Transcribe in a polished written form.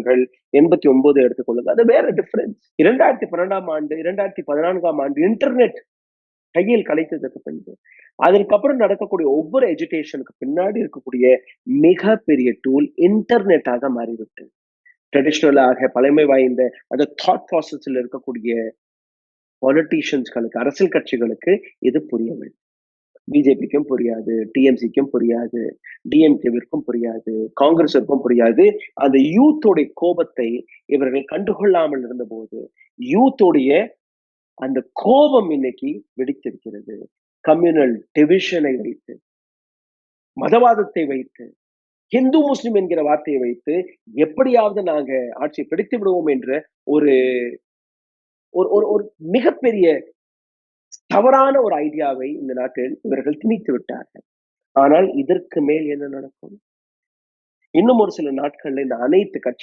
எடுத்துக்கொள்ளுங்கள், 89 எடுத்துக்கொள்ளுங்கள். அது வேற டிஃபரன்ஸ். 2012ஆம் ஆண்டு, 2014ஆம் ஆண்டு இன்டர்நெட் கையில் கிடைத்ததற்கு பின்பு, அதற்கப்புறம் நடக்கக்கூடிய ஒவ்வொரு எஜுகேஷனுக்கு பின்னாடி இருக்கக்கூடிய மிகப்பெரிய டூல் இன்டர்நெட்டாக மாறிவிட்டது. ட்ரெடிஷனலாக பழமை வாய்ந்த அந்த தாட் ப்ராசஸ்ல இருக்கக்கூடிய பொலிட்டீஷியன்ஸ்களுக்கு, அரசியல் கட்சிகளுக்கு இது புரியவில்லை. பிஜேபிக்கும் புரியாது, டிஎம்சிக்கும் புரியாது, டிஎம்கேவிற்கும் புரியாது, காங்கிரஸிற்கும் புரியாது. அந்த யூத்தோடைய கோபத்தை இவர்கள் கண்டுகொள்ளாமல் இருந்தபோது, யூத்தோடைய அந்த கோபம் இன்னைக்கு வெடித்திருக்கிறது. கம்யூனல் டிவிஷனை வைத்து, மதவாதத்தை வைத்து, ஹிந்து முஸ்லிம் என்கிற வார்த்தையை வைத்து எப்படியாவது நாங்க ஆட்சியை பிடித்து விடுவோம் என்ற ஒரு ஒரு ஒரு ஒரு மிகப்பெரிய தவறான ஒரு ஐடியாவை இந்த நாட்டில் இவர்கள் திணித்து விட்டார்கள். ஆனால் இதற்கு மேல் என்ன நடக்கும்? இன்னும் ஒரு சில நாட்கள்ல இந்த அனைத்து கட்சி